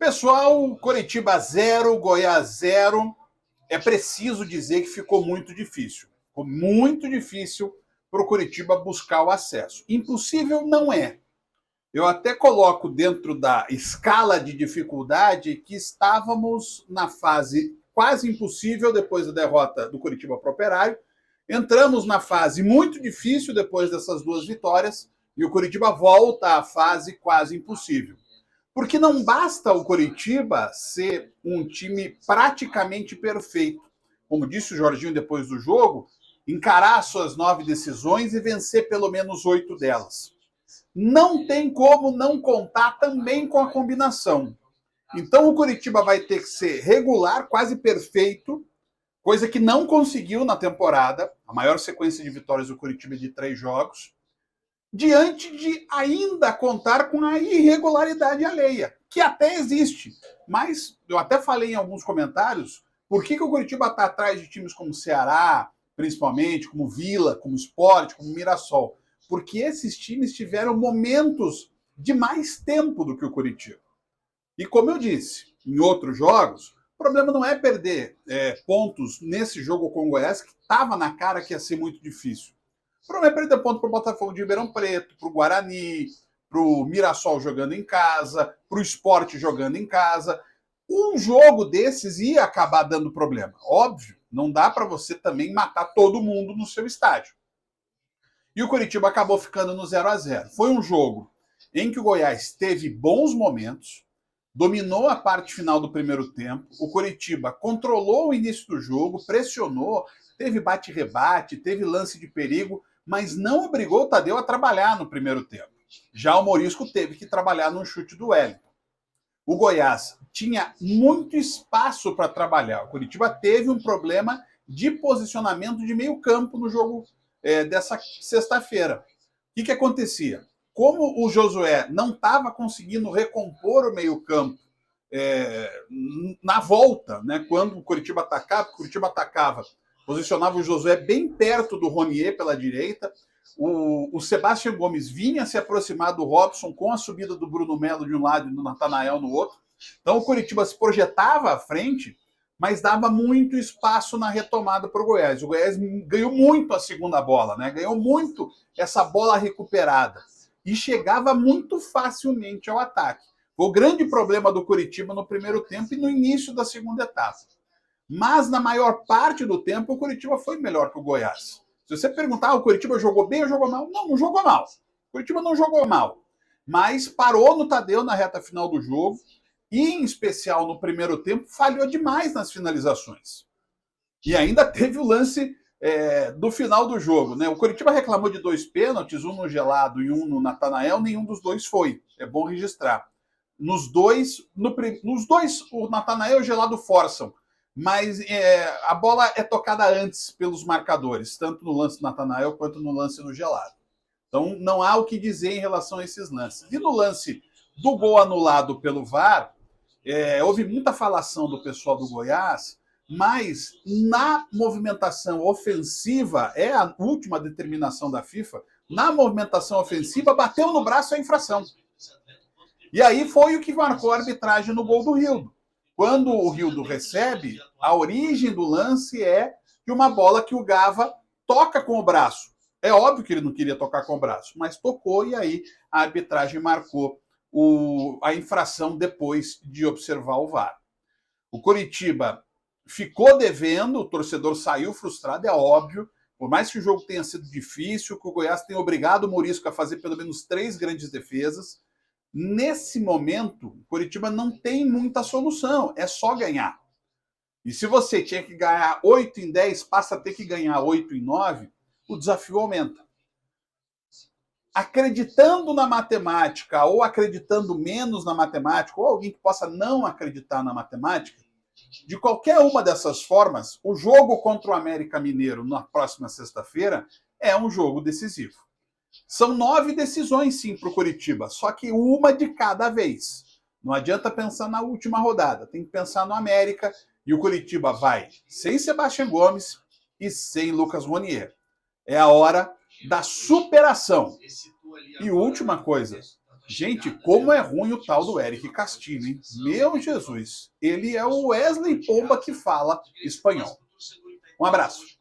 Pessoal, Coritiba 0, Goiás 0. É preciso dizer que ficou muito difícil. Ficou muito difícil para o Coritiba buscar o acesso. Impossível não é. Eu até coloco dentro da escala de dificuldade que estávamos na fase quase impossível depois da derrota do Coritiba para o Operário. Entramos na fase muito difícil depois dessas duas vitórias e o Coritiba volta à fase quase impossível. Porque não basta o Coritiba ser um time praticamente perfeito. Como disse o Jorginho depois do jogo, encarar suas 9 decisões e vencer pelo menos 8 delas. Não tem como não contar também com a combinação. Então o Coritiba vai ter que ser regular, quase perfeito, coisa que não conseguiu na temporada. A maior sequência de vitórias do Coritiba é de 3 jogos. Diante de ainda contar com a irregularidade alheia, que até existe. Mas eu até falei em alguns comentários por que o Coritiba está atrás de times como Ceará, principalmente, como Vila, como Sport, como Mirassol. Porque esses times tiveram momentos de mais tempo do que o Coritiba. E como eu disse, em outros jogos, o problema não é perder pontos nesse jogo com o Goiás, que estava na cara que ia ser muito difícil. O problema é perder ponto para o Botafogo de Ribeirão Preto, para o Guarani, para o Mirassol jogando em casa, para o Sport jogando em casa. Um jogo desses ia acabar dando problema. Óbvio, não dá para você também matar todo mundo no seu estádio. E o Coritiba acabou ficando no 0-0. Foi um jogo em que o Goiás teve bons momentos, dominou a parte final do primeiro tempo, o Coritiba controlou o início do jogo, pressionou, teve bate-rebate, teve lance de perigo, mas não obrigou o Tadeu a trabalhar no primeiro tempo. Já o Morisco teve que trabalhar no chute do Wellington. O Goiás tinha muito espaço para trabalhar. O Coritiba teve um problema de posicionamento de meio campo no jogo dessa sexta-feira. O que acontecia? Como o Josué não estava conseguindo recompor o meio campo na volta, né, quando o Coritiba atacava, posicionava o Josué bem perto do Ronier pela direita. O Sebastião Gomes vinha se aproximar do Robson com a subida do Bruno Melo de um lado e do Natanael no outro. Então o Coritiba se projetava à frente, mas dava muito espaço na retomada para o Goiás. O Goiás ganhou muito a segunda bola, né? Ganhou muito essa bola recuperada e chegava muito facilmente ao ataque. Foi o grande problema do Coritiba no primeiro tempo e no início da segunda etapa. Mas na maior parte do tempo o Coritiba foi melhor que o Goiás. Se você perguntar, o Coritiba jogou bem ou jogou mal? Não jogou mal. O Coritiba não jogou mal. Mas parou no Tadeu na reta final do jogo e, em especial no primeiro tempo, falhou demais nas finalizações. E ainda teve o lance do final do jogo, né? O Coritiba reclamou de 2 pênaltis, um no Gelado e um no Natanael, nenhum dos dois foi. É bom registrar. Nos dois, o Natanael e o Gelado forçam, mas a bola é tocada antes pelos marcadores, tanto no lance do Natanael quanto no lance do Gelado. Então não há o que dizer em relação a esses lances. E no lance do gol anulado pelo VAR, houve muita falação do pessoal do Goiás, mas na movimentação ofensiva, é a última determinação da FIFA, na movimentação ofensiva, bateu no braço a infração. E aí foi o que marcou a arbitragem no gol do Rildo. Quando o Rildo recebe, a origem do lance é de uma bola que o Gava toca com o braço. É óbvio que ele não queria tocar com o braço, mas tocou e aí a arbitragem marcou a infração depois de observar o VAR. O Coritiba ficou devendo, o torcedor saiu frustrado, é óbvio, por mais que o jogo tenha sido difícil, que o Goiás tenha obrigado o Morisco a fazer pelo menos 3 grandes defesas. Nesse momento, o Coritiba não tem muita solução, é só ganhar. E se você tinha que ganhar 8 em 10, passa a ter que ganhar 8 em 9, o desafio aumenta. Acreditando na matemática ou acreditando menos na matemática, ou alguém que possa não acreditar na matemática, de qualquer uma dessas formas, o jogo contra o América Mineiro na próxima sexta-feira é um jogo decisivo. São 9 decisões, sim, para o Coritiba, só que uma de cada vez. Não adianta pensar na última rodada, tem que pensar no América, e o Coritiba vai sem Sebastião Gomes e sem Lucas Ronier. É a hora da superação. E última coisa, Gente, como é ruim o tal do Eric Castilho, hein? Meu Jesus, ele é o Wesley Pomba que fala espanhol. Um abraço.